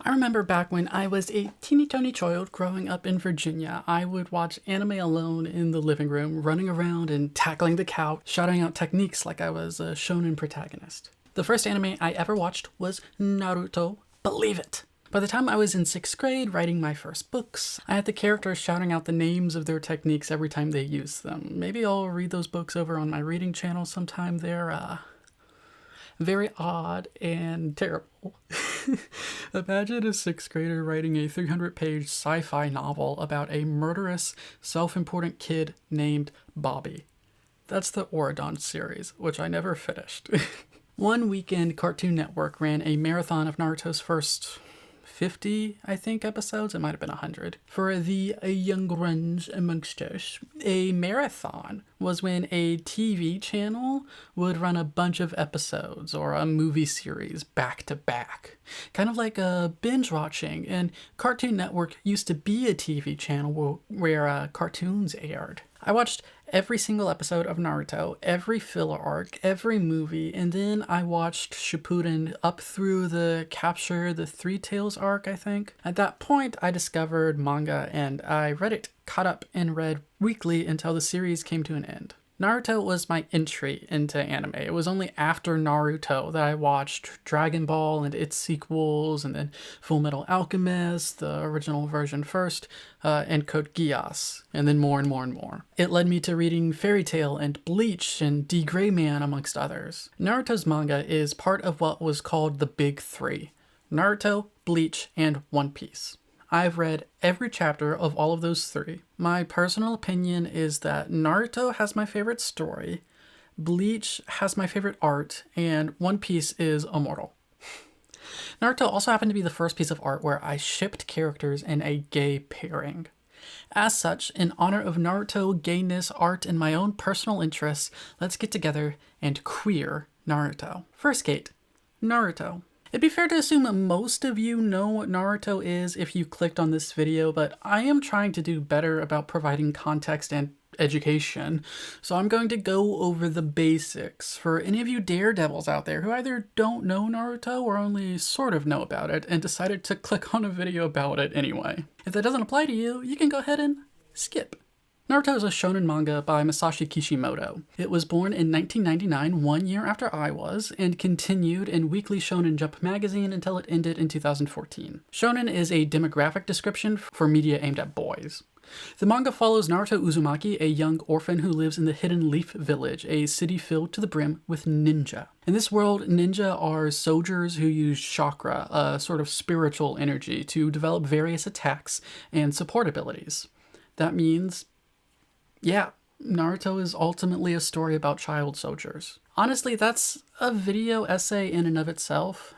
I remember back when I was a teeny tiny child growing up in Virginia, I would watch anime alone in the living room, running around and tackling the couch, shouting out techniques like I was a shonen protagonist. The first anime I ever watched was Naruto. Believe it! By the time I was in 6th grade writing my first books, I had the characters shouting out the names of their techniques every time they used them. Maybe I'll read those books over on my reading channel sometime. They're very odd and terrible. Imagine a 6th grader writing a 300-page sci-fi novel about a murderous, self-important kid named Bobby. That's the Oridon series, which I never finished. One weekend, Cartoon Network ran a marathon of Naruto's first 50, I think, episodes. It might have been 100. For the young grunge amongst us, a marathon was when a TV channel would run a bunch of episodes or a movie series back to back. Kind of like a binge watching. And Cartoon Network used to be a TV channel where cartoons aired. I watched every single episode of Naruto, every filler arc, every movie, and then I watched Shippuden up through the Capture the Three Tails arc, I think. At that point, I discovered manga and I read it, caught up, and read weekly until the series came to an end. Naruto was my entry into anime. It was only after Naruto that I watched Dragon Ball and its sequels, and then Full Metal Alchemist, the original version first, and Code Geass, and then more and more and more. It led me to reading Fairy Tail and Bleach and D. Gray Man, amongst others. Naruto's manga is part of what was called the Big Three: Naruto, Bleach, and One Piece. I've read every chapter of all of those three. My personal opinion is that Naruto has my favorite story, Bleach has my favorite art, and One Piece is immortal. Naruto also happened to be the first piece of art where I shipped characters in a gay pairing. As such, in honor of Naruto, gayness, art, and my own personal interests, let's get together and queer Naruto. First gate, Naruto. It'd be fair to assume that most of you know what Naruto is if you clicked on this video, but I am trying to do better about providing context and education, so I'm going to go over the basics for any of you daredevils out there who either don't know Naruto or only sort of know about it and decided to click on a video about it anyway. If that doesn't apply to you, you can go ahead and skip. Naruto is a shonen manga by Masashi Kishimoto. It was born in 1999, 1 year after I was, and continued in Weekly Shonen Jump magazine until it ended in 2014. Shonen is a demographic description for media aimed at boys. The manga follows Naruto Uzumaki, a young orphan who lives in the Hidden Leaf Village, a city filled to the brim with ninja. In this world, ninja are soldiers who use chakra, a sort of spiritual energy, to develop various attacks and support abilities. That means, yeah, Naruto is ultimately a story about child soldiers. Honestly, that's a video essay in and of itself.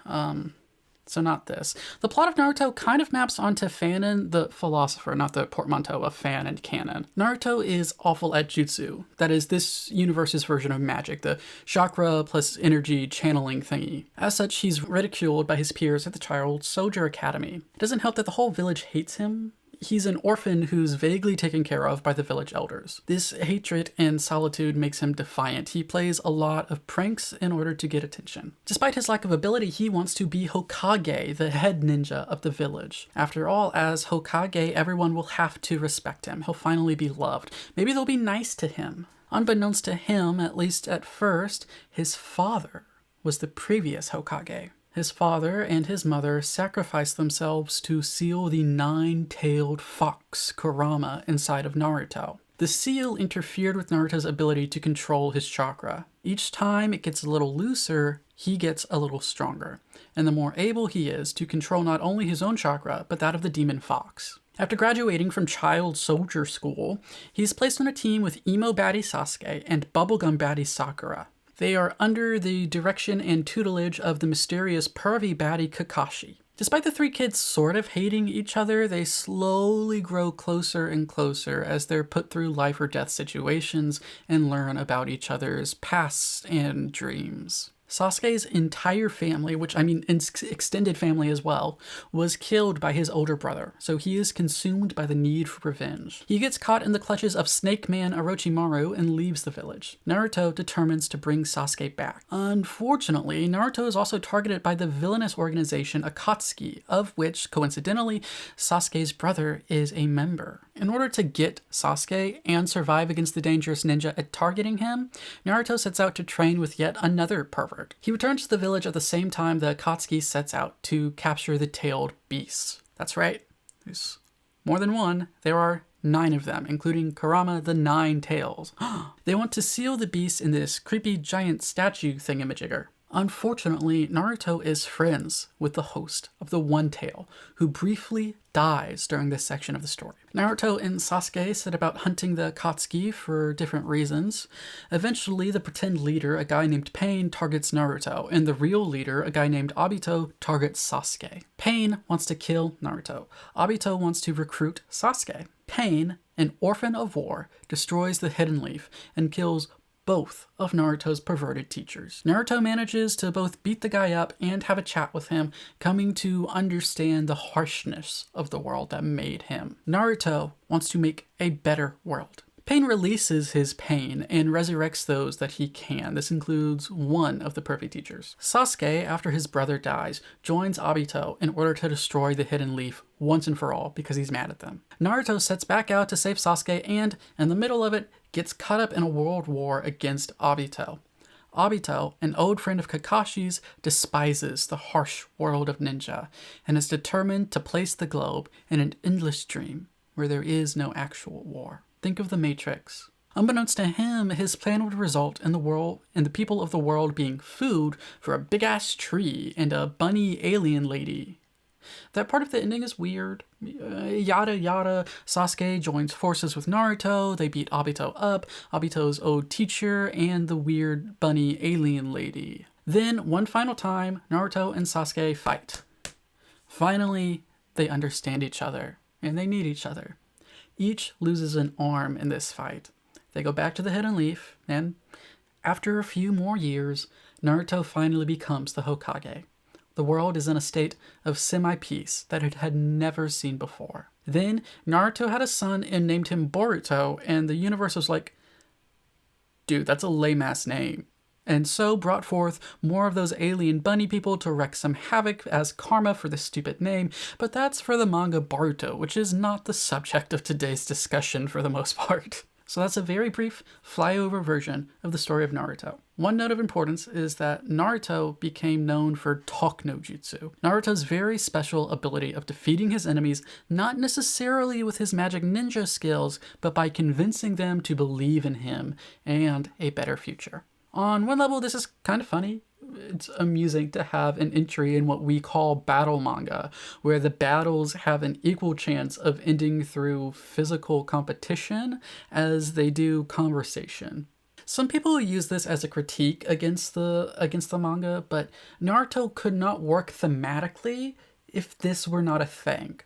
So not this. The plot of Naruto kind of maps onto Fanon, the philosopher, not the portmanteau of fan and canon. Naruto is awful at jutsu. That is this universe's version of magic, the chakra plus energy channeling thingy. As such, he's ridiculed by his peers at the Child Soldier Academy. It doesn't help that the whole village hates him. He's an orphan who's vaguely taken care of by the village elders. This hatred and solitude makes him defiant. He plays a lot of pranks in order to get attention. Despite his lack of ability, he wants to be Hokage, the head ninja of the village. After all, as Hokage, everyone will have to respect him. He'll finally be loved. Maybe they'll be nice to him. Unbeknownst to him, at least at first, his father was the previous Hokage. His father and his mother sacrificed themselves to seal the nine-tailed fox, Kurama, inside of Naruto. The seal interfered with Naruto's ability to control his chakra. Each time it gets a little looser, he gets a little stronger, and the more able he is to control not only his own chakra, but that of the demon fox. After graduating from Child Soldier School, he's placed on a team with emo baddie Sasuke and bubblegum baddie Sakura. They are under the direction and tutelage of the mysterious pervy baddie Kakashi. Despite the three kids sort of hating each other, they slowly grow closer and closer as they're put through life or death situations and learn about each other's pasts and dreams. Sasuke's entire family, which I mean extended family as well, was killed by his older brother, so he is consumed by the need for revenge. He gets caught in the clutches of Snake Man Orochimaru and leaves the village. Naruto determines to bring Sasuke back. Unfortunately, Naruto is also targeted by the villainous organization Akatsuki, of which, coincidentally, Sasuke's brother is a member. In order to get Sasuke and survive against the dangerous ninja at targeting him, Naruto sets out to train with yet another pervert. He returns to the village at the same time the Akatsuki sets out to capture the tailed beasts. That's right, there's more than one. There are 9 of them, including Kurama the 9 Tails. They want to seal the beasts in this creepy giant statue thingamajigger. Unfortunately, Naruto is friends with the host of the One Tail, who briefly dies during this section of the story. Naruto and Sasuke set about hunting the Akatsuki for different reasons. Eventually, the pretend leader, a guy named Pain, targets Naruto, and the real leader, a guy named Obito, targets Sasuke. Pain wants to kill Naruto. Obito wants to recruit Sasuke. Pain, an orphan of war, destroys the Hidden Leaf and kills both of Naruto's perverted teachers. Naruto manages to both beat the guy up and have a chat with him, coming to understand the harshness of the world that made him. Naruto wants to make a better world. Pain releases his pain and resurrects those that he can. This includes one of the perfect teachers. Sasuke, after his brother dies, joins Obito in order to destroy the Hidden Leaf once and for all because he's mad at them. Naruto sets back out to save Sasuke and, in the middle of it, gets caught up in a world war against Obito. Obito, an old friend of Kakashi's, despises the harsh world of ninja and is determined to place the globe in an endless dream where there is no actual war. Think of the Matrix. Unbeknownst to him, his plan would result in the people of the world being food for a big-ass tree and a bunny alien lady. That part of the ending is weird. Yada yada. Sasuke joins forces with Naruto. They beat Obito up, Obito's old teacher, and the weird bunny alien lady. Then, one final time, Naruto and Sasuke fight. Finally, they understand each other, and they need each other. Each loses an arm in this fight. They go back to the Hidden Leaf, and after a few more years, Naruto finally becomes the Hokage. The world is in a state of semi-peace that it had never seen before. Then, Naruto had a son and named him Boruto, and the universe was like, dude, that's a lame-ass name. And so brought forth more of those alien bunny people to wreak some havoc as karma for this stupid name, but that's for the manga Boruto, which is not the subject of today's discussion for the most part. So that's a very brief flyover version of the story of Naruto. One note of importance is that Naruto became known for talk no jutsu. Naruto's very special ability of defeating his enemies, not necessarily with his magic ninja skills, but by convincing them to believe in him and a better future. On one level, this is kind of funny. It's amusing to have an entry in what we call battle manga, where the battles have an equal chance of ending through physical competition as they do conversation. Some people use this as a critique against the manga, but Naruto could not work thematically if this were not a thing.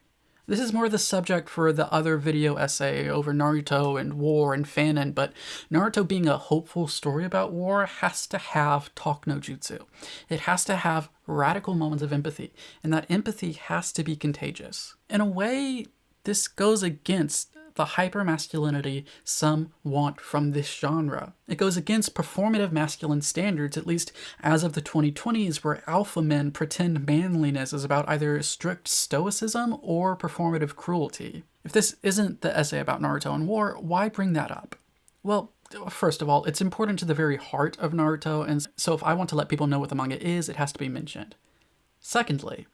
This is more the subject for the other video essay over Naruto and war and fanon, but Naruto being a hopeful story about war has to have talk no jutsu. It has to have radical moments of empathy, and that empathy has to be contagious. In a way, this goes against the hypermasculinity some want from this genre. It goes against performative masculine standards, at least as of the 2020s, where alpha men pretend manliness is about either strict stoicism or performative cruelty. If this isn't the essay about Naruto and war, why bring that up? Well, first of all, it's important to the very heart of Naruto, and so if I want to let people know what the manga is, it has to be mentioned. Secondly,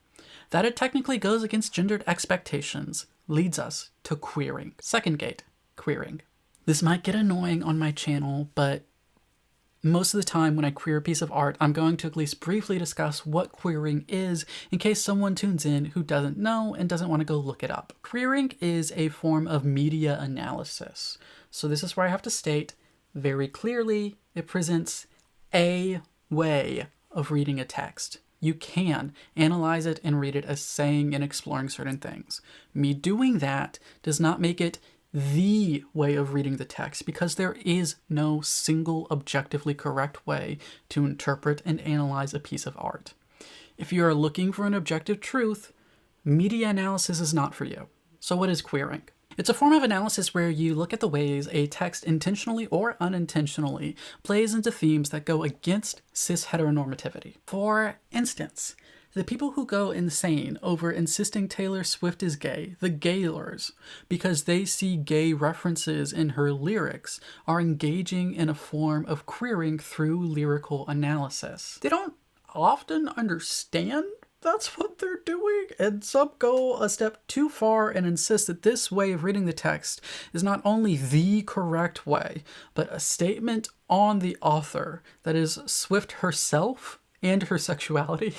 that it technically goes against gendered expectations leads us to queering. Second gate, queering. This might get annoying on my channel, but most of the time when I queer a piece of art, I'm going to at least briefly discuss what queering is in case someone tunes in who doesn't know and doesn't want to go look it up. Queering is a form of media analysis. So this is where I have to state very clearly, it presents a way of reading a text. You can analyze it and read it as saying and exploring certain things. Me doing that does not make it the way of reading the text because there is no single objectively correct way to interpret and analyze a piece of art. If you are looking for an objective truth, media analysis is not for you. So what is queering? It's a form of analysis where you look at the ways a text intentionally or unintentionally plays into themes that go against cis-heteronormativity. For instance, the people who go insane over insisting Taylor Swift is gay, the gaylors, because they see gay references in her lyrics, are engaging in a form of queering through lyrical analysis. They don't often understand that's what they're doing, and some go a step too far and insist that this way of reading the text is not only the correct way, but a statement on the author, that is, Swift herself and her sexuality.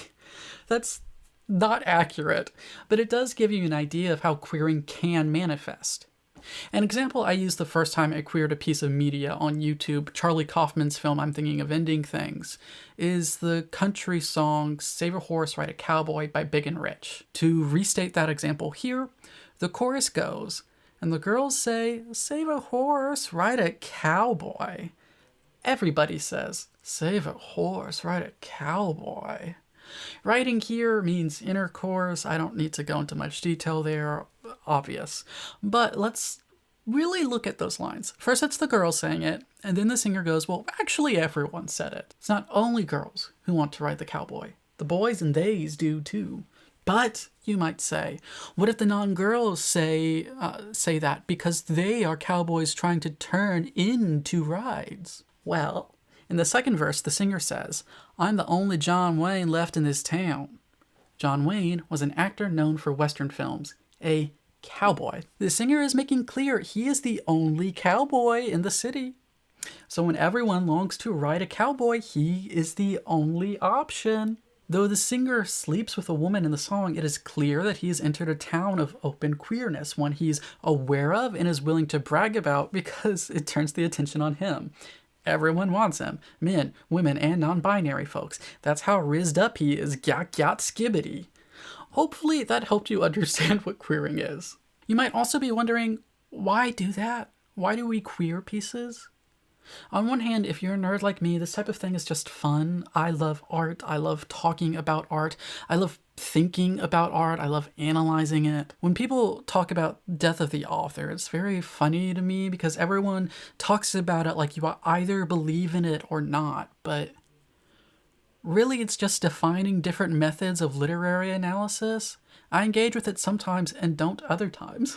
That's not accurate, but it does give you an idea of how queering can manifest. An example I used the first time I queered a piece of media on YouTube, Charlie Kaufman's film I'm Thinking of Ending Things, is the country song Save a Horse, Ride a Cowboy by Big and Rich. To restate that example here, the chorus goes, and the girls say, save a horse, ride a cowboy. Everybody says, save a horse, ride a cowboy. Riding here means intercourse. I don't need to go into much detail there, obvious. But let's really look at those lines. First it's the girl saying it, and then the singer goes, well, actually everyone said it. It's not only girls who want to ride the cowboy. The boys and theys do too. But, you might say, what if the non-girls say that because they are cowboys trying to turn into rides? Well, in the second verse, the singer says, I'm the only John Wayne left in this town. John Wayne was an actor known for Western films, a cowboy. The singer is making clear he is the only cowboy in the city. So when everyone longs to ride a cowboy, he is the only option. Though the singer sleeps with a woman in the song, it is clear that he has entered a town of open queerness, one he's aware of and is willing to brag about because it turns the attention on him. Everyone wants him. Men, women, and non-binary folks. That's how rizzed up he is. Gyat gyat skibbity. Hopefully that helped you understand what queering is. You might also be wondering, why do that? Why do we queer pieces? On one hand, if you're a nerd like me, this type of thing is just fun. I love art. I love talking about art. I love thinking about art. I love analyzing it. When people talk about death of the author, it's very funny to me because everyone talks about it like you either believe in it or not, but really it's just defining different methods of literary analysis. I engage with it sometimes and don't other times.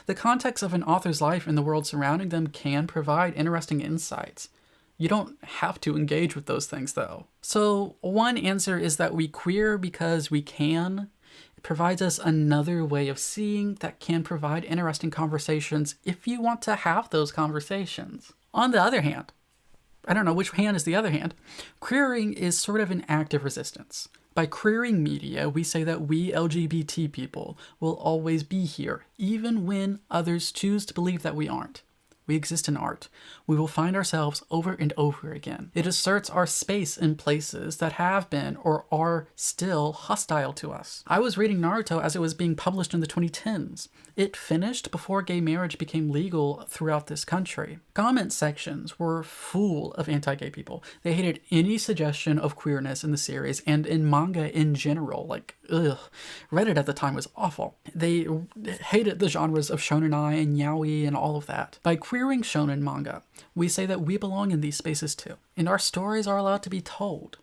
The context of an author's life and the world surrounding them can provide interesting insights. You don't have to engage with those things though. So one answer is that we queer because we can. It provides us another way of seeing that can provide interesting conversations if you want to have those conversations. On the other hand, I don't know which hand is the other hand, queering is sort of an act of resistance. By queering media, we say that we LGBT people will always be here, even when others choose to believe that we aren't. We exist in art. We will find ourselves over and over again. It asserts our space in places that have been or are still hostile to us. I was reading Naruto as it was being published in the 2010s. It finished before gay marriage became legal throughout this country. Comment sections were full of anti-gay people. They hated any suggestion of queerness in the series and in manga in general. Like, ugh. Reddit at the time was awful. They hated the genres of shonenai and yaoi and all of that. By queering shonen manga, we say that we belong in these spaces too, and our stories are allowed to be told.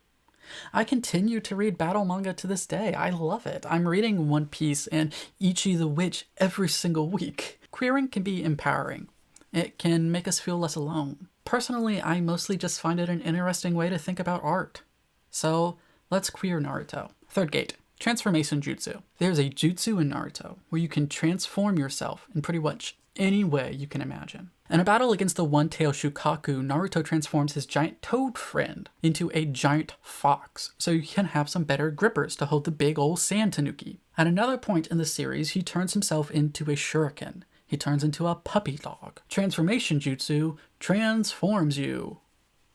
I continue to read battle manga to this day. I love it. I'm reading One Piece and Ichi the Witch every single week. Queering can be empowering. It can make us feel less alone. Personally, I mostly just find it an interesting way to think about art. So let's queer Naruto. Third gate. Transformation jutsu. There's a jutsu in Naruto where you can transform yourself in pretty much any way you can imagine. In a battle against the one-tailed Shukaku, Naruto transforms his giant toad friend into a giant fox, so you can have some better grippers to hold the big old sand tanuki. At another point in the series, he turns himself into a shuriken. He turns into a puppy dog. Transformation jutsu transforms you.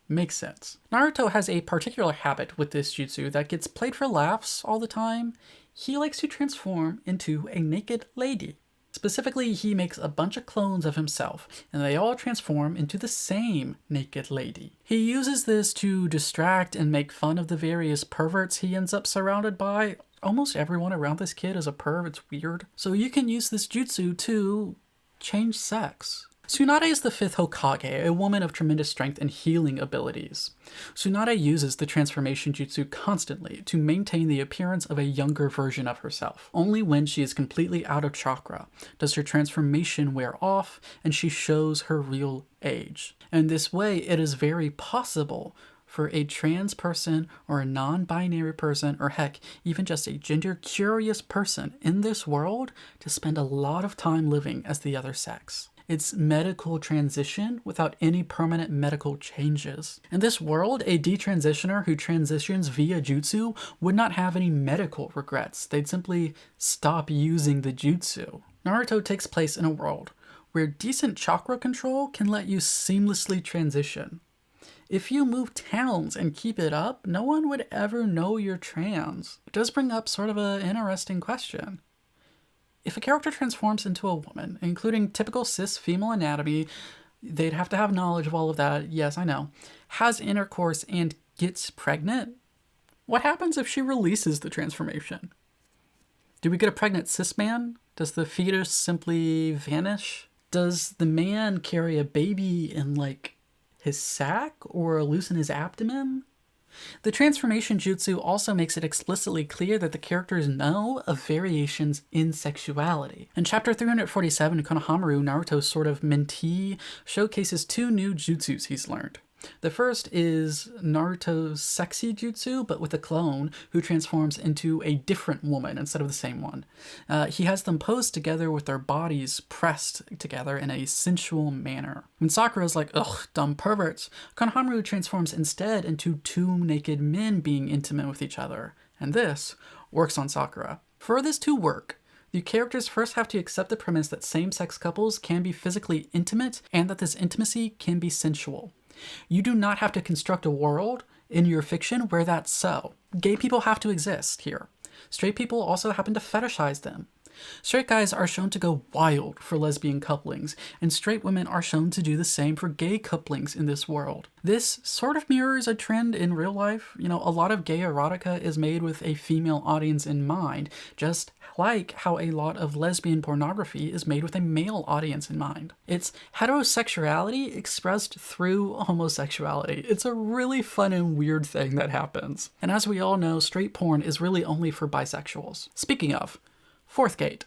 Makes sense. Naruto has a particular habit with this jutsu that gets played for laughs all the time. He likes to transform into a naked lady. Specifically, he makes a bunch of clones of himself, and they all transform into the same naked lady. He uses this to distract and make fun of the various perverts he ends up surrounded by. Almost everyone around this kid is a perv, it's weird. So you can use this jutsu to change sex. Tsunade is the 5th Hokage, a woman of tremendous strength and healing abilities. Tsunade uses the transformation jutsu constantly to maintain the appearance of a younger version of herself. Only when she is completely out of chakra does her transformation wear off and she shows her real age. And this way, it is very possible for a trans person or a non-binary person, or heck, even just a gender-curious person in this world to spend a lot of time living as the other sex. It's medical transition without any permanent medical changes. In this world, a detransitioner who transitions via jutsu would not have any medical regrets. They'd simply stop using the jutsu. Naruto takes place in a world where decent chakra control can let you seamlessly transition. If you move towns and keep it up, no one would ever know you're trans. It does bring up sort of an interesting question. If a character transforms into a woman, including typical cis female anatomy, they'd have to have knowledge of all of that, yes, I know, has intercourse and gets pregnant, what happens if she releases the transformation? Do we get a pregnant cis man? Does the fetus simply vanish? Does the man carry a baby in, like, his sack or loosen his abdomen? The transformation jutsu also makes it explicitly clear that the characters know of variations in sexuality. In chapter 347, Konohamaru, Naruto's sort of mentee, showcases 2 new jutsus he's learned. The first is Naruto's sexy jutsu, but with a clone who transforms into a different woman instead of the same one. He has them posed together with their bodies pressed together in a sensual manner. When Sakura's like, ugh, dumb perverts, Konohamaru transforms instead into 2 naked men being intimate with each other. And this works on Sakura. For this to work, the characters first have to accept the premise that same-sex couples can be physically intimate and that this intimacy can be sensual. You do not have to construct a world in your fiction where that's so. Gay people have to exist here. Straight people also happen to fetishize them. Straight guys are shown to go wild for lesbian couplings, and straight women are shown to do the same for gay couplings in this world. This sort of mirrors a trend in real life. You know, a lot of gay erotica is made with a female audience in mind, just like how a lot of lesbian pornography is made with a male audience in mind. It's heterosexuality expressed through homosexuality. It's a really fun and weird thing that happens. And as we all know, straight porn is really only for bisexuals. Speaking of, 4th gate,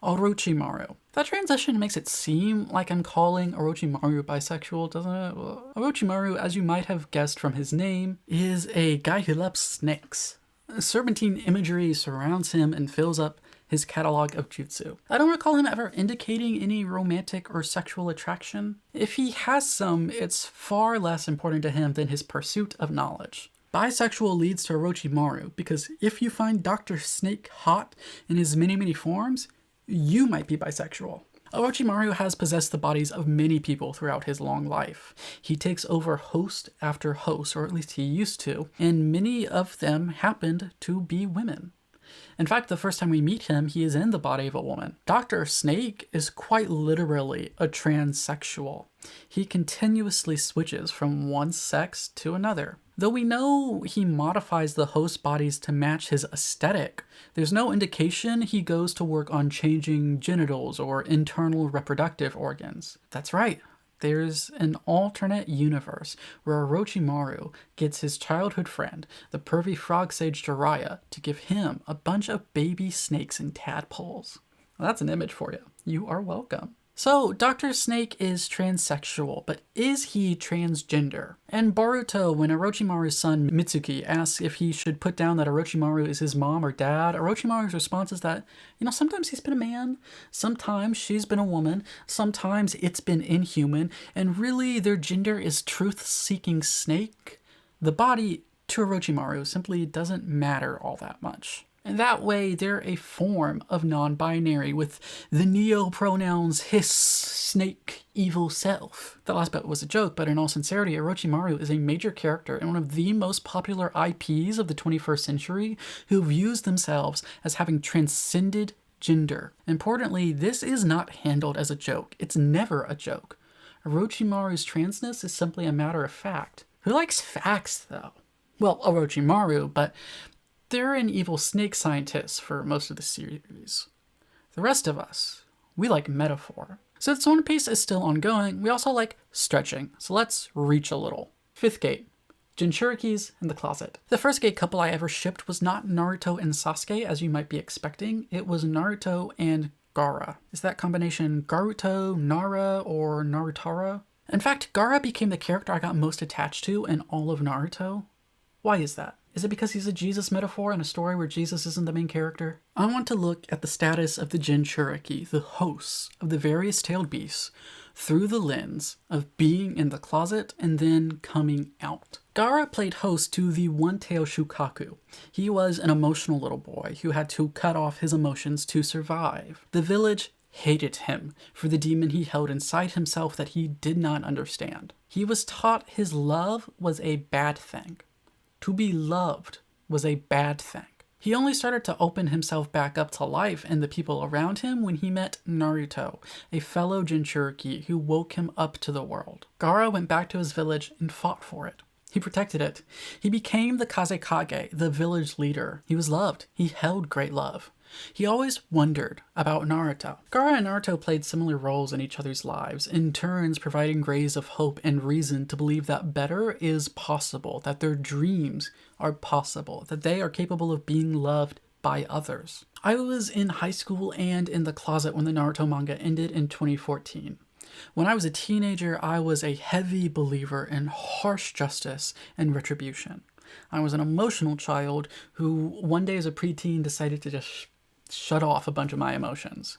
Orochimaru. That transition makes it seem like I'm calling Orochimaru bisexual, doesn't it? Well, Orochimaru, as you might have guessed from his name, is a guy who loves snakes. Serpentine imagery surrounds him and fills up his catalog of jutsu. I don't recall him ever indicating any romantic or sexual attraction. If he has some, it's far less important to him than his pursuit of knowledge. Bisexual leads to Orochimaru because if you find Dr. Snake hot in his many forms, you might be bisexual. Orochimaru has possessed the bodies of many people throughout his long life. He takes over host after host, or at least he used to, and many of them happened to be women. In fact, the first time we meet him, he is in the body of a woman. Dr. Snake is quite literally a transsexual. He continuously switches from one sex to another. Though we know he modifies the host bodies to match his aesthetic, there's no indication he goes to work on changing genitals or internal reproductive organs. That's right. There's an alternate universe where Orochimaru gets his childhood friend, the pervy frog sage Jiraiya, to give him a bunch of baby snakes and tadpoles. Well, that's an image for you. You are welcome. So, Dr. Snake is transsexual, but is he transgender? And Boruto, when Orochimaru's son Mitsuki asks if he should put down that Orochimaru is his mom or dad, Orochimaru's response is that, sometimes he's been a man, sometimes she's been a woman, sometimes it's been inhuman, and really their gender is truth-seeking snake. The body to Orochimaru simply doesn't matter all that much. And that way, they're a form of non-binary with the neo-pronouns his, snake, evil self. That last bit was a joke, but in all sincerity, Orochimaru is a major character and one of the most popular IPs of the 21st century who views themselves as having transcended gender. Importantly, this is not handled as a joke. It's never a joke. Orochimaru's transness is simply a matter of fact. Who likes facts, though? Well, Orochimaru, but they're an evil snake scientist for most of the series. The rest of us, we like metaphor. Since One Piece is still ongoing, we also like stretching, so let's reach a little. Fifth gate. Jinchurikis in the closet. The first gay couple I ever shipped was not Naruto and Sasuke, as you might be expecting. It was Naruto and Gaara. Is that combination Garuto, Nara, or Narutara? In fact, Gaara became the character I got most attached to in all of Naruto. Why is that? Is it because he's a Jesus metaphor in a story where Jesus isn't the main character? I want to look at the status of the Jinchuriki, the hosts of the various tailed beasts, through the lens of being in the closet and then coming out. Gaara played host to the one-tail Shukaku. He was an emotional little boy who had to cut off his emotions to survive. The village hated him for the demon he held inside himself that he did not understand. He was taught his love was a bad thing. To be loved was a bad thing. He only started to open himself back up to life and the people around him when he met Naruto, a fellow Jinchuriki who woke him up to the world. Gaara went back to his village and fought for it. He protected it. He became the Kazekage, the village leader. He was loved. He held great love. He always wondered about Naruto. Gaara and Naruto played similar roles in each other's lives, in turns providing rays of hope and reason to believe that better is possible, that their dreams are possible, that they are capable of being loved by others. I was in high school and in the closet when the Naruto manga ended in 2014. When I was a teenager, I was a heavy believer in harsh justice and retribution. I was an emotional child who one day as a preteen decided to just shut off a bunch of my emotions.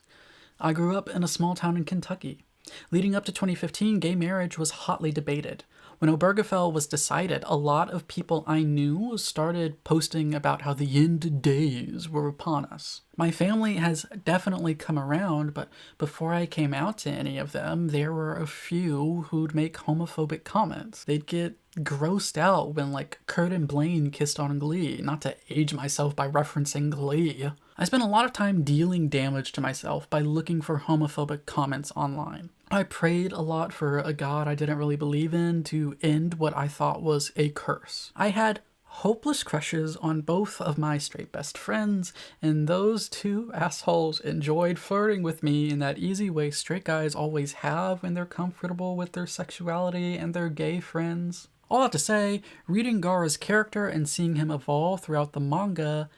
I grew up in a small town in Kentucky. Leading up to 2015, gay marriage was hotly debated. When Obergefell was decided, a lot of people I knew started posting about how the end days were upon us. My family has definitely come around, but before I came out to any of them, there were a few who'd make homophobic comments. They'd get grossed out when, like, Kurt and Blaine kissed on Glee, not to age myself by referencing Glee. I spent a lot of time dealing damage to myself by looking for homophobic comments online. I prayed a lot for a god I didn't really believe in to end what I thought was a curse. I had hopeless crushes on both of my straight best friends, and those two assholes enjoyed flirting with me in that easy way straight guys always have when they're comfortable with their sexuality and their gay friends. All that to say, reading Gaara's character and seeing him evolve throughout the manga,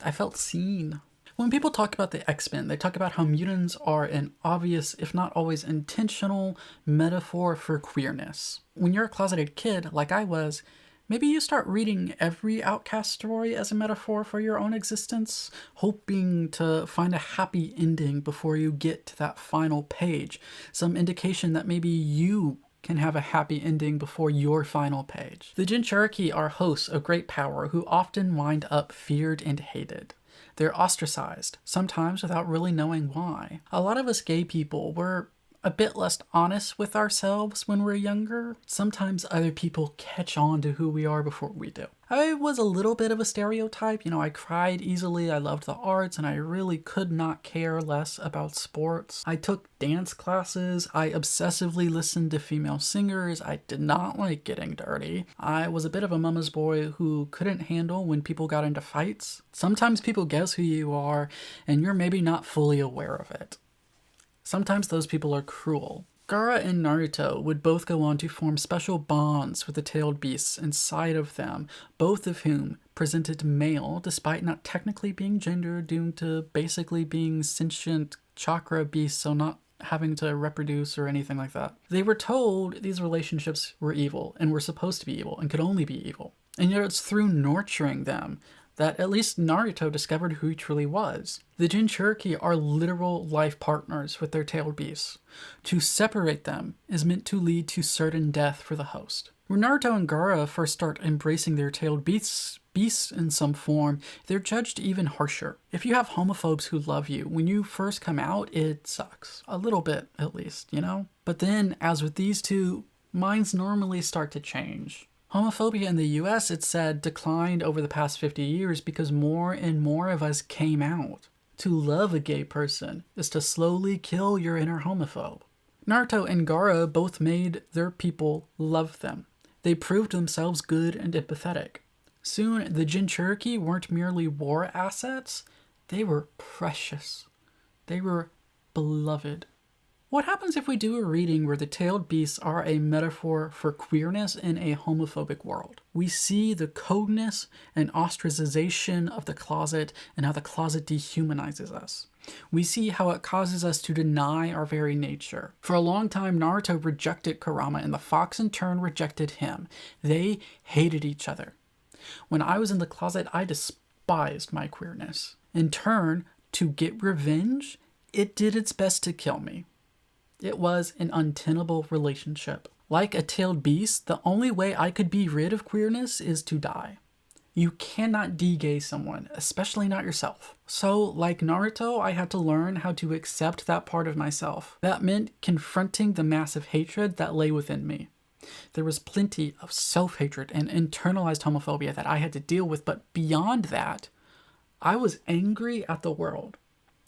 I felt seen. When people talk about the X-Men, they talk about how mutants are an obvious, if not always intentional, metaphor for queerness. When you're a closeted kid, like I was, maybe you start reading every outcast story as a metaphor for your own existence, hoping to find a happy ending before you get to that final page, some indication that maybe you can have a happy ending before your final page. The Jinchuriki are hosts of great power who often wind up feared and hated. They're ostracized, sometimes without really knowing why. A lot of us gay people, we're a bit less honest with ourselves when we're younger. Sometimes other people catch on to who we are before we do. I was a little bit of a stereotype. I cried easily, I loved the arts, and I really could not care less about sports. I took dance classes, I obsessively listened to female singers, I did not like getting dirty. I was a bit of a mama's boy who couldn't handle when people got into fights. Sometimes people guess who you are, and you're maybe not fully aware of it. Sometimes those people are cruel. Gaara and Naruto would both go on to form special bonds with the tailed beasts inside of them, both of whom presented male despite not technically being gendered due to basically being sentient chakra beasts, so not having to reproduce or anything like that. They were told these relationships were evil and were supposed to be evil and could only be evil. And yet it's through nurturing them that at least Naruto discovered who he truly was. The Jinchuriki are literal life partners with their tailed beasts. To separate them is meant to lead to certain death for the host. When Naruto and Gaara first start embracing their tailed beasts in some form, they're judged even harsher. If you have homophobes who love you, when you first come out, it sucks. A little bit, at least, But then, as with these two, minds normally start to change. Homophobia in the US, it's said, declined over the past 50 years because more and more of us came out. To love a gay person is to slowly kill your inner homophobe. Naruto and Gaara both made their people love them. They proved themselves good and empathetic. Soon, the Jinchuriki weren't merely war assets, they were precious. They were beloved. What happens if we do a reading where the tailed beasts are a metaphor for queerness in a homophobic world? We see the coldness and ostracization of the closet and how the closet dehumanizes us. We see how it causes us to deny our very nature. For a long time, Naruto rejected Kurama and the fox in turn rejected him. They hated each other. When I was in the closet, I despised my queerness. In turn, to get revenge, it did its best to kill me. It was an untenable relationship. Like a tailed beast, the only way I could be rid of queerness is to die. You cannot de-gay someone, especially not yourself. So, like Naruto, I had to learn how to accept that part of myself. That meant confronting the massive hatred that lay within me. There was plenty of self-hatred and internalized homophobia that I had to deal with, but beyond that, I was angry at the world.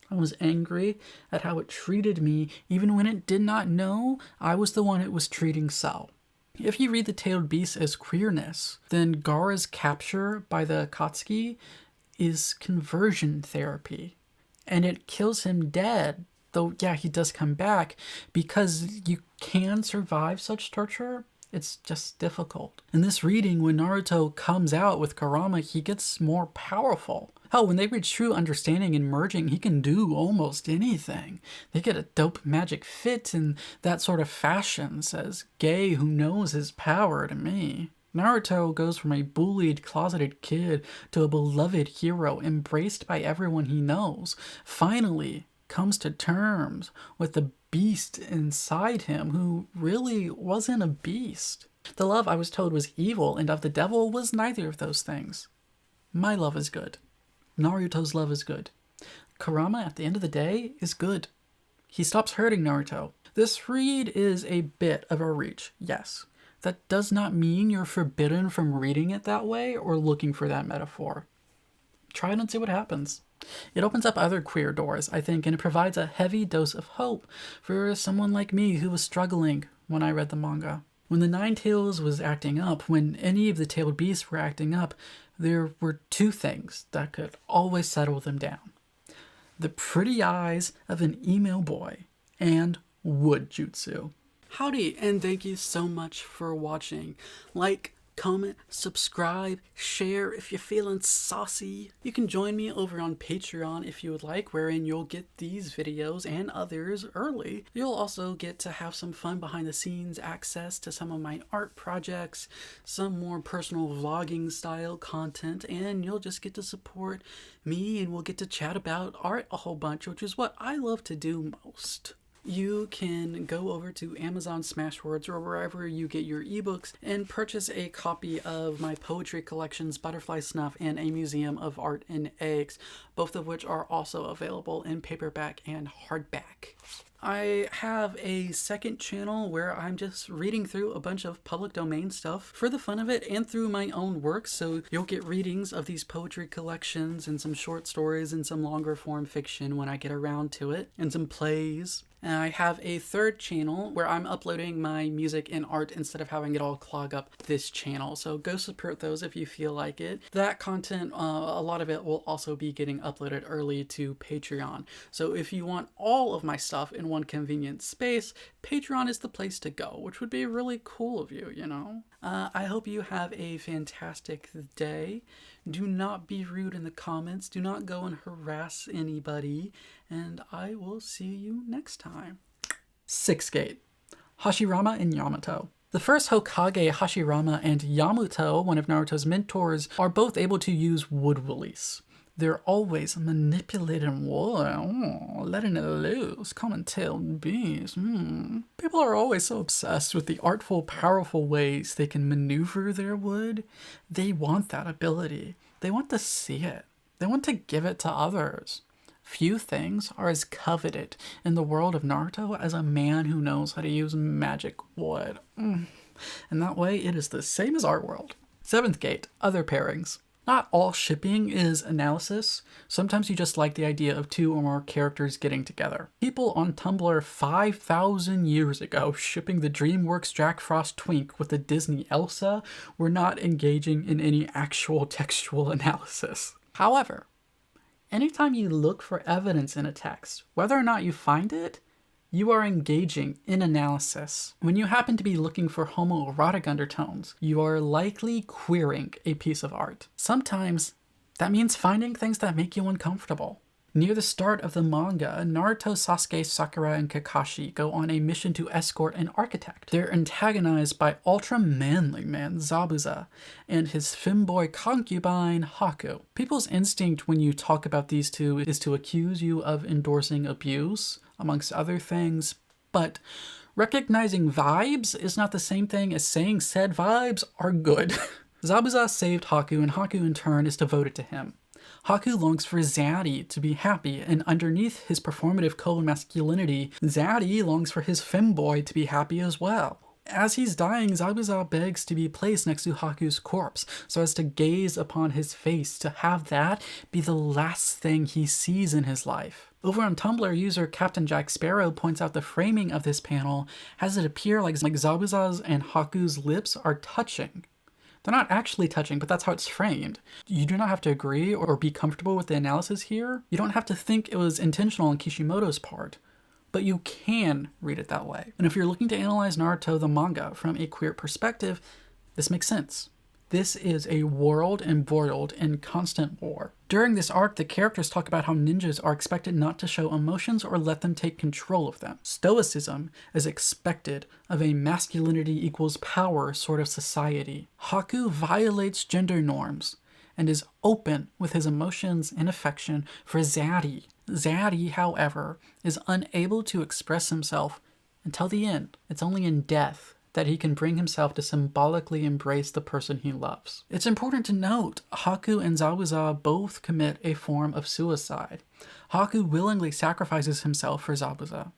I was angry at how it treated me, even when it did not know I was the one it was treating so. If you read the tailed beast as queerness, then Gaara's capture by the Akatsuki is conversion therapy. And it kills him dead, though yeah, he does come back, because you can survive such torture. It's just difficult. In this reading, when Naruto comes out with Kurama, he gets more powerful. Hell, when they reach true understanding and merging, he can do almost anything. They get a dope magic fit in that sort of fashion, says Gay who knows his power to me. Naruto goes from a bullied, closeted kid to a beloved hero embraced by everyone he knows. Finally comes to terms with the beast inside him who really wasn't a beast. The love I was told was evil and of the devil was neither of those things. My love is good. Naruto's love is good. Kurama, at the end of the day, is good. He stops hurting Naruto. This read is a bit of a reach, yes. That does not mean you're forbidden from reading it that way or looking for that metaphor. Try it and see what happens. It opens up other queer doors, I think, and it provides a heavy dose of hope for someone like me who was struggling when I read the manga. When the Nine Tails was acting up, when any of the tailed beasts were acting up, there were two things that could always settle them down. The pretty eyes of an emo boy and wood jutsu. Howdy, and thank you so much for watching. Like, comment, subscribe, share if you're feeling saucy. You can join me over on Patreon if you would like, wherein you'll get these videos and others early. You'll also get to have some fun behind the scenes access to some of my art projects, some more personal vlogging style content, and you'll just get to support me and we'll get to chat about art a whole bunch, which is what I love to do most. You can go over to Amazon Smashwords or wherever you get your ebooks and purchase a copy of my poetry collections, Butterfly Snuff, and A Museum of Art and Eggs, both of which are also available in paperback and hardback. I have a second channel where I'm just reading through a bunch of public domain stuff for the fun of it and through my own work, so you'll get readings of these poetry collections and some short stories and some longer form fiction when I get around to it, and some plays. And I have a third channel where I'm uploading my music and art instead of having it all clog up this channel. So go support those if you feel like it. That content, a lot of it will also be getting uploaded early to Patreon. So if you want all of my stuff in one convenient space, Patreon is the place to go, which would be really cool of you, you know? I hope you have a fantastic day. Do not be rude in the comments. Do not go and harass anybody. And I will see you next time. Sixth Gate. Hashirama and Yamato. The first Hokage, Hashirama, and Yamato, one of Naruto's mentors, are both able to use wood release. They're always manipulating wood, letting it loose, common tailed beast. People are always so obsessed with the artful, powerful ways they can maneuver their wood. They want that ability. They want to see it. They want to give it to others. Few things are as coveted in the world of Naruto as a man who knows how to use magic wood. And that way, it is the same as our world. Seventh Gate, other pairings. Not all shipping is analysis. Sometimes you just like the idea of two or more characters getting together. People on Tumblr 5,000 years ago shipping the DreamWorks Jack Frost twink with the Disney Elsa were not engaging in any actual textual analysis. However, anytime you look for evidence in a text, whether or not you find it, you are engaging in analysis. When you happen to be looking for homoerotic undertones, you are likely queering a piece of art. Sometimes that means finding things that make you uncomfortable. Near the start of the manga, Naruto, Sasuke, Sakura, and Kakashi go on a mission to escort an architect. They're antagonized by ultra-manly man Zabuza and his femboy concubine Haku. People's instinct when you talk about these two is to accuse you of endorsing abuse, amongst other things, but recognizing vibes is not the same thing as saying said vibes are good. Zabuza saved Haku, and Haku in turn is devoted to him. Haku longs for Zaddy to be happy, and underneath his performative co-masculinity, Zaddy longs for his femboy to be happy as well. As he's dying, Zabuza begs to be placed next to Haku's corpse, so as to gaze upon his face, to have that be the last thing he sees in his life. Over on Tumblr, user Captain Jack Sparrow points out the framing of this panel has it appear like Zabuza's and Haku's lips are touching. They're not actually touching, but that's how it's framed. You do not have to agree or be comfortable with the analysis here. You don't have to think it was intentional on Kishimoto's part, but you can read it that way. And if you're looking to analyze Naruto the manga from a queer perspective, this makes sense. This is a world embroiled in constant war. During this arc, the characters talk about how ninjas are expected not to show emotions or let them take control of them. Stoicism is expected of a masculinity equals power sort of society. Haku violates gender norms and is open with his emotions and affection for Zaddy. Zaddy, however, is unable to express himself until the end. It's only in death that he can bring himself to symbolically embrace the person he loves. It's important to note, Haku and Zabuza both commit a form of suicide. Haku willingly sacrifices himself for Zabuza.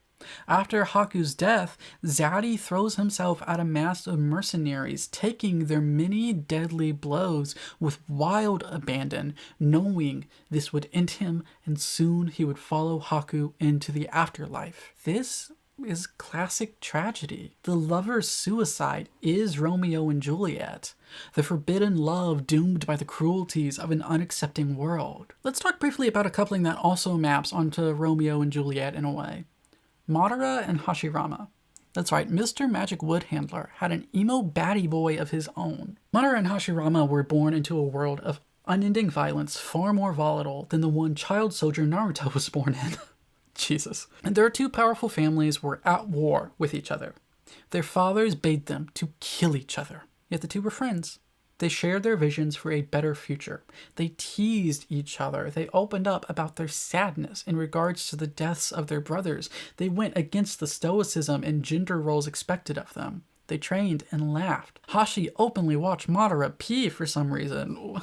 After Haku's death, Zaddy throws himself at a mass of mercenaries, taking their many deadly blows with wild abandon, knowing this would end him and soon he would follow Haku into the afterlife. This is classic tragedy. The lover's suicide is Romeo and Juliet, the forbidden love doomed by the cruelties of an unaccepting world. Let's talk briefly about a coupling that also maps onto Romeo and Juliet in a way. Madara and Hashirama. That's right, Mr. Magic Woodhandler had an emo baddie boy of his own. Madara and Hashirama were born into a world of unending violence far more volatile than the one child soldier Naruto was born in. Jesus. And their two powerful families were at war with each other. Their fathers bade them to kill each other. Yet the two were friends. They shared their visions for a better future. They teased each other. They opened up about their sadness in regards to the deaths of their brothers. They went against the stoicism and gender roles expected of them. They trained and laughed. Hashi openly watched Madara pee for some reason.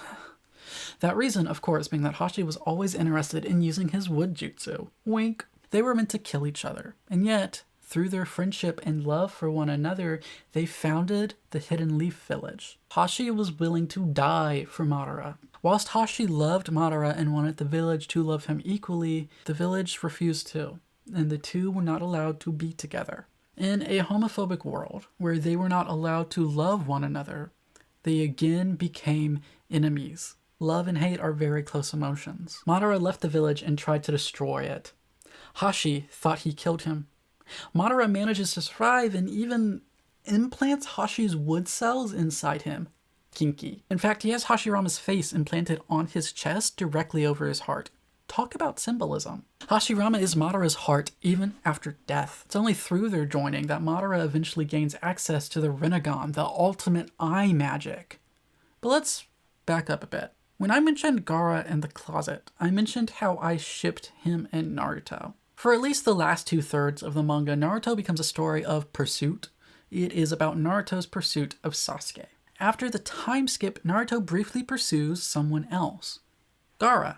That reason, of course, being that Hashi was always interested in using his wood jutsu. Wink. They were meant to kill each other, and yet, through their friendship and love for one another, they founded the Hidden Leaf Village. Hashi was willing to die for Madara. Whilst Hashi loved Madara and wanted the village to love him equally, the village refused to, and the two were not allowed to be together. In a homophobic world, where they were not allowed to love one another, they again became enemies. Love and hate are very close emotions. Madara left the village and tried to destroy it. Hashi thought he killed him. Madara manages to survive and even implants Hashi's wood cells inside him. Kinky. In fact, he has Hashirama's face implanted on his chest directly over his heart. Talk about symbolism. Hashirama is Madara's heart even after death. It's only through their joining that Madara eventually gains access to the Rinnegan, the ultimate eye magic. But let's back up a bit. When I mentioned Gaara and the closet, I mentioned how I shipped him and Naruto. For at least the last 2/3 of the manga, Naruto becomes a story of pursuit. It is about Naruto's pursuit of Sasuke. After the time skip, Naruto briefly pursues someone else. Gaara,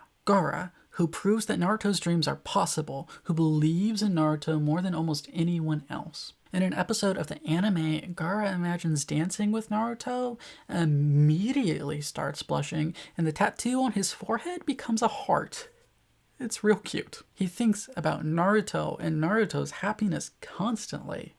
who proves that Naruto's dreams are possible, who believes in Naruto more than almost anyone else. In an episode of the anime, Gaara imagines dancing with Naruto, immediately starts blushing, and the tattoo on his forehead becomes a heart. It's real cute. He thinks about Naruto and Naruto's happiness constantly.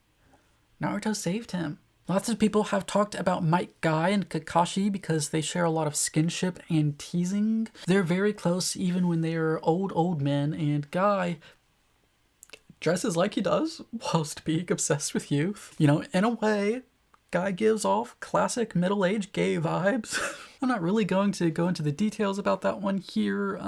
Naruto saved him. Lots of people have talked about Might Guy and Kakashi because they share a lot of skinship and teasing. They're very close even when they are old men, and Guy dresses like he does whilst being obsessed with youth. You know, in a way, Guy gives off classic middle-aged gay vibes. I'm not really going to go into the details about that one here,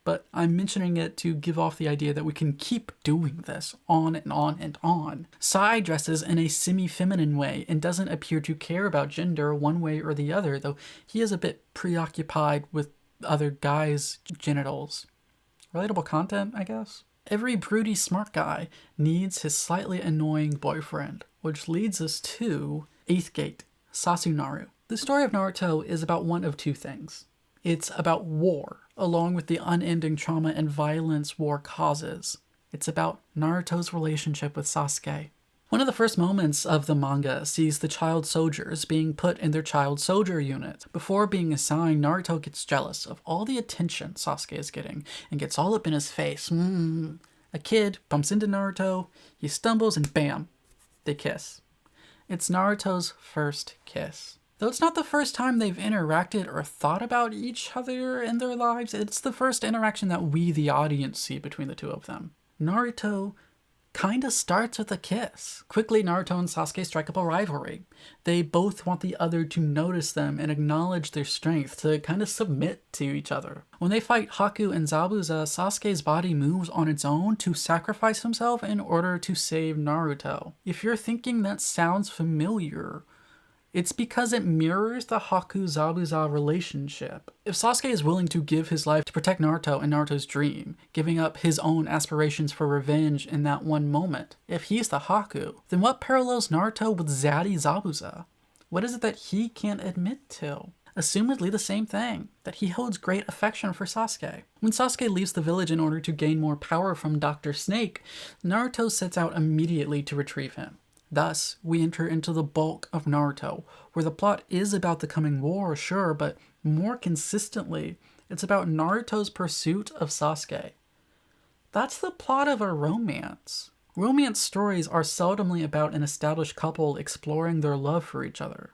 but I'm mentioning it to give off the idea that we can keep doing this on and on and on. Sai dresses in a semi-feminine way and doesn't appear to care about gender one way or the other, though he is a bit preoccupied with other guys' genitals. Relatable content, I guess? Every broody smart guy needs his slightly annoying boyfriend, which leads us to 8th Gate, SasuNaru. The story of Naruto is about one of two things. It's about war, along with the unending trauma and violence war causes. It's about Naruto's relationship with Sasuke. One of the first moments of the manga sees the child soldiers being put in their child soldier unit. Before being assigned, Naruto gets jealous of all the attention Sasuke is getting and gets all up in his face. A kid bumps into Naruto, he stumbles, and bam, they kiss. It's Naruto's first kiss. Though it's not the first time they've interacted or thought about each other in their lives, it's the first interaction that we, the audience, see between the two of them. Naruto kinda starts with a kiss. Quickly, Naruto and Sasuke strike up a rivalry. They both want the other to notice them and acknowledge their strength, to kinda submit to each other. When they fight Haku and Zabuza, Sasuke's body moves on its own to sacrifice himself in order to save Naruto. If you're thinking that sounds familiar, it's because it mirrors the Haku-Zabuza relationship. If Sasuke is willing to give his life to protect Naruto and Naruto's dream, giving up his own aspirations for revenge in that one moment, if he's the Haku, then what parallels Naruto with Zaddy Zabuza? What is it that he can't admit to? Assumedly the same thing, that he holds great affection for Sasuke. When Sasuke leaves the village in order to gain more power from Dr. Snake, Naruto sets out immediately to retrieve him. Thus, we enter into the bulk of Naruto, where the plot is about the coming war, sure, but more consistently, it's about Naruto's pursuit of Sasuke. That's the plot of a romance. Romance stories are seldomly about an established couple exploring their love for each other.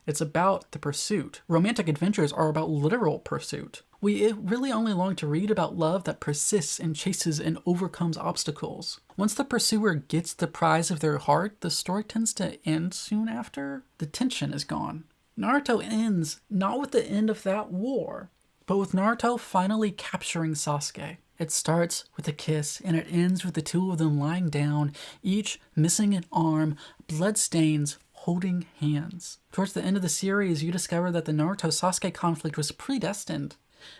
It's about the pursuit. Romantic adventures are about literal pursuit. We really only long to read about love that persists and chases and overcomes obstacles. Once the pursuer gets the prize of their heart, the story tends to end soon after. The tension is gone. Naruto ends not with the end of that war, but with Naruto finally capturing Sasuke. It starts with a kiss, and it ends with the two of them lying down, each missing an arm, bloodstains, holding hands. Towards the end of the series, you discover that the Naruto-Sasuke conflict was predestined.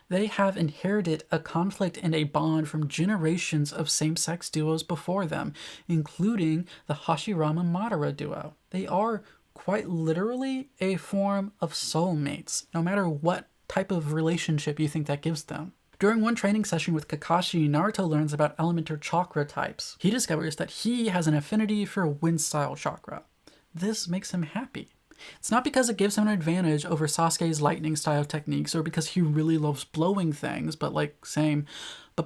They have inherited a conflict and a bond from generations of same-sex duos before them, including the Hashirama Madara duo. They are quite literally a form of soulmates, no matter what type of relationship you think that gives them. During one training session with Kakashi, Naruto learns about elemental chakra types. He discovers that he has an affinity for wind-style chakra. This makes him happy. It's not because it gives him an advantage over Sasuke's lightning-style techniques or because he really loves blowing things, but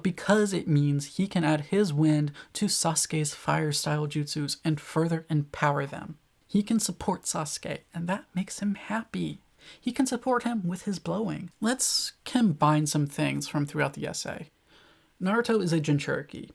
because it means he can add his wind to Sasuke's fire-style jutsus and further empower them. He can support Sasuke, and that makes him happy. He can support him with his blowing. Let's combine some things from throughout the essay. Naruto is a Jinchuriki.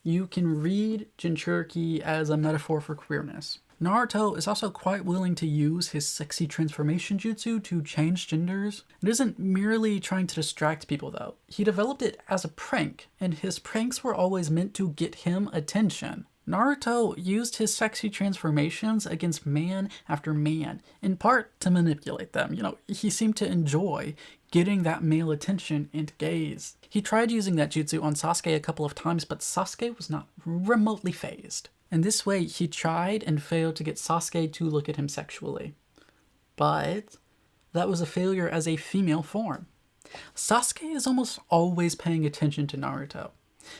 You can read Jinchuriki as a metaphor for queerness. Naruto is also quite willing to use his sexy transformation jutsu to change genders. It isn't merely trying to distract people though. He developed it as a prank, and his pranks were always meant to get him attention. Naruto used his sexy transformations against man after man, in part to manipulate them. He seemed to enjoy getting that male attention and gaze. He tried using that jutsu on Sasuke a couple of times, but Sasuke was not remotely fazed. In this way, he tried and failed to get Sasuke to look at him sexually. But that was a failure as a female form. Sasuke is almost always paying attention to Naruto.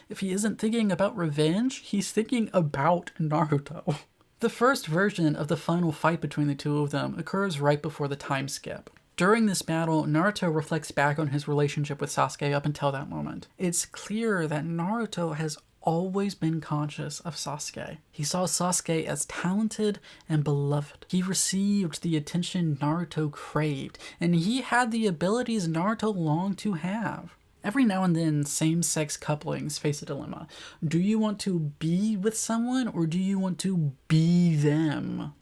If he isn't thinking about revenge, he's thinking about Naruto. The first version of the final fight between the two of them occurs right before the time skip. During this battle, Naruto reflects back on his relationship with Sasuke up until that moment. It's clear that Naruto has always been conscious of Sasuke. He saw Sasuke as talented and beloved. He received the attention Naruto craved, and he had the abilities Naruto longed to have. Every now and then, same-sex couplings face a dilemma. Do you want to be with someone, or do you want to be them?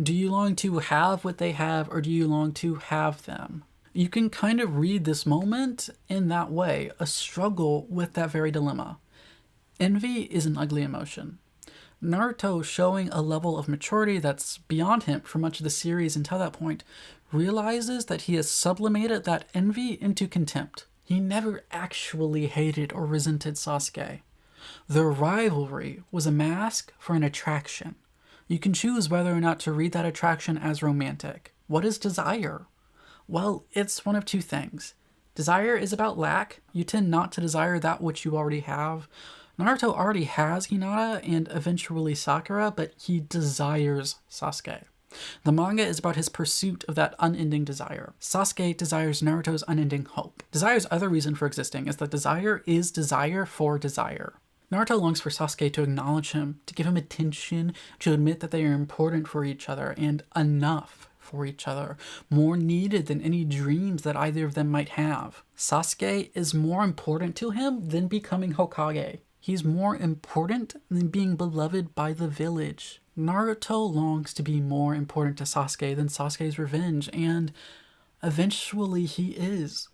Do you long to have what they have, or do you long to have them? You can kind of read this moment in that way, a struggle with that very dilemma. Envy is an ugly emotion. Naruto, showing a level of maturity that's beyond him for much of the series until that point, realizes that he has sublimated that envy into contempt. He never actually hated or resented Sasuke. Their rivalry was a mask for an attraction. You can choose whether or not to read that attraction as romantic. What is desire? Well, it's one of two things. Desire is about lack. You tend not to desire that which you already have. Naruto already has Hinata and eventually Sakura, but he desires Sasuke. The manga is about his pursuit of that unending desire. Sasuke desires Naruto's unending hope. Desire's other reason for existing is that desire is desire for desire. Naruto longs for Sasuke to acknowledge him, to give him attention, to admit that they are important for each other and enough for each other, more needed than any dreams that either of them might have. Sasuke is more important to him than becoming Hokage. He's more important than being beloved by the village. Naruto longs to be more important to Sasuke than Sasuke's revenge, and eventually he is.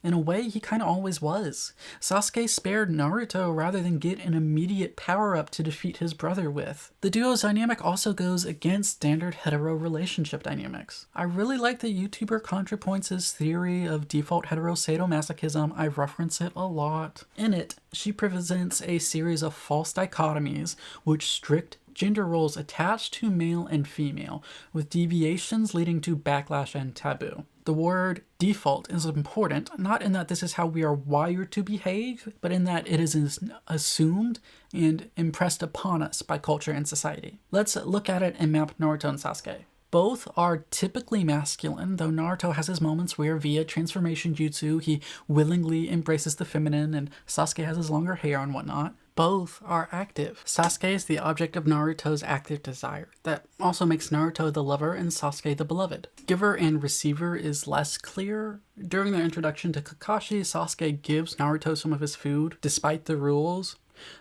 In a way, he kind of always was. Sasuke spared Naruto rather than get an immediate power-up to defeat his brother with. The duo's dynamic also goes against standard hetero relationship dynamics. I really like the YouTuber ContraPoints' theory of default hetero sadomasochism. I reference it a lot. In it, she presents a series of false dichotomies which strict gender roles attached to male and female, with deviations leading to backlash and taboo. The word default is important, not in that this is how we are wired to behave, but in that it is assumed and impressed upon us by culture and society. Let's look at it and map Naruto and Sasuke. Both are typically masculine, though Naruto has his moments where via transformation jutsu he willingly embraces the feminine and Sasuke has his longer hair and whatnot. Both are active. Sasuke is the object of Naruto's active desire. That also makes Naruto the lover and Sasuke the beloved. Giver and receiver is less clear. During their introduction to Kakashi, Sasuke gives Naruto some of his food, despite the rules.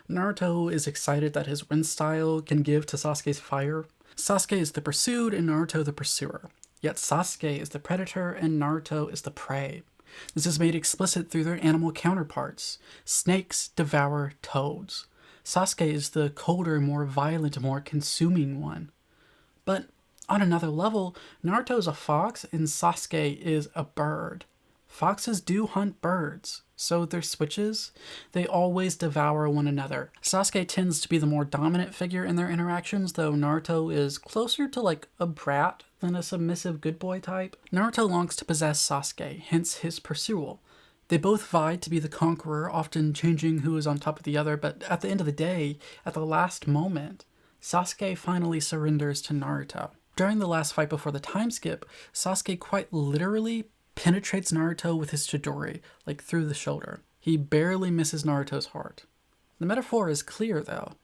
Naruto is excited that his wind style can give to Sasuke's fire. Sasuke is the pursued and Naruto the pursuer. Yet Sasuke is the predator and Naruto is the prey. This is made explicit through their animal counterparts. Snakes devour toads. Sasuke is the colder, more violent, more consuming one. But on another level, Naruto is a fox and Sasuke is a bird. Foxes do hunt birds, so they're switches. They always devour one another. Sasuke tends to be the more dominant figure in their interactions, though Naruto is closer to like a brat than a submissive good boy type. Naruto longs to possess Sasuke, hence his pursual. They both vie to be the conqueror, often changing who is on top of the other, but at the end of the day, at the last moment, Sasuke finally surrenders to Naruto. During the last fight before the time skip, Sasuke quite literally penetrates Naruto with his Chidori, like through the shoulder. He barely misses Naruto's heart. The metaphor is clear though.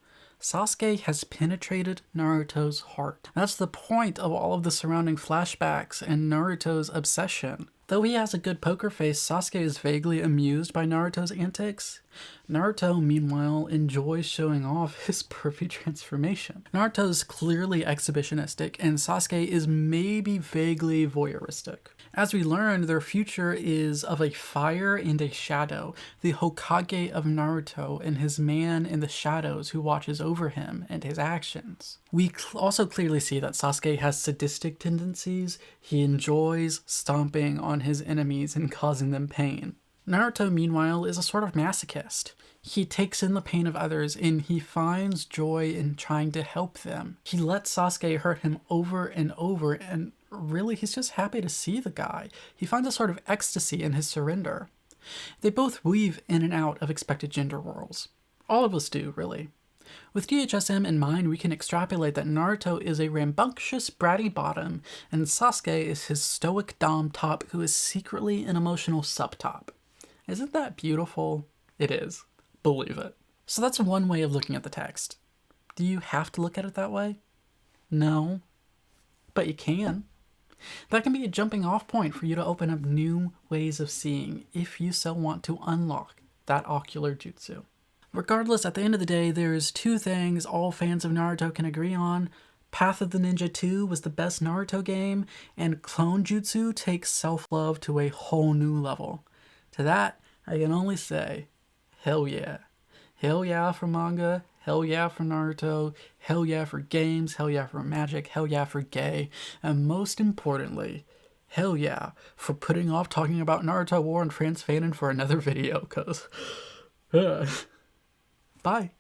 Sasuke has penetrated Naruto's heart. That's the point of all of the surrounding flashbacks and Naruto's obsession. Though he has a good poker face, Sasuke is vaguely amused by Naruto's antics. Naruto, meanwhile, enjoys showing off his perfect transformation. Naruto's clearly exhibitionistic, and Sasuke is maybe vaguely voyeuristic. As we learn, their future is of a fire and a shadow, the Hokage of Naruto and his man in the shadows who watches over him and his actions. We also clearly see that Sasuke has sadistic tendencies. He enjoys stomping on his enemies and causing them pain. Naruto, meanwhile, is a sort of masochist. He takes in the pain of others and he finds joy in trying to help them. He lets Sasuke hurt him over and over, and Really, he's just happy to see the guy. He finds a sort of ecstasy in his surrender. They both weave in and out of expected gender roles. All of us do, really. With DHSM in mind, we can extrapolate that Naruto is a rambunctious, bratty bottom, and Sasuke is his stoic dom top who is secretly an emotional sub-top. Isn't that beautiful? It is. Believe it. So that's one way of looking at the text. Do you have to look at it that way? No. But you can. That can be a jumping off point for you to open up new ways of seeing if you so want to unlock that ocular jutsu. Regardless, at the end of the day, there's two things all fans of Naruto can agree on. Path of the Ninja 2 was the best Naruto game, and Clone Jutsu takes self-love to a whole new level. To that, I can only say, hell yeah. Hell yeah for manga, hell yeah for Naruto, hell yeah for games, hell yeah for magic, hell yeah for gay, and most importantly, hell yeah for putting off talking about Naruto War and Trans Fanon for another video, cause... Bye.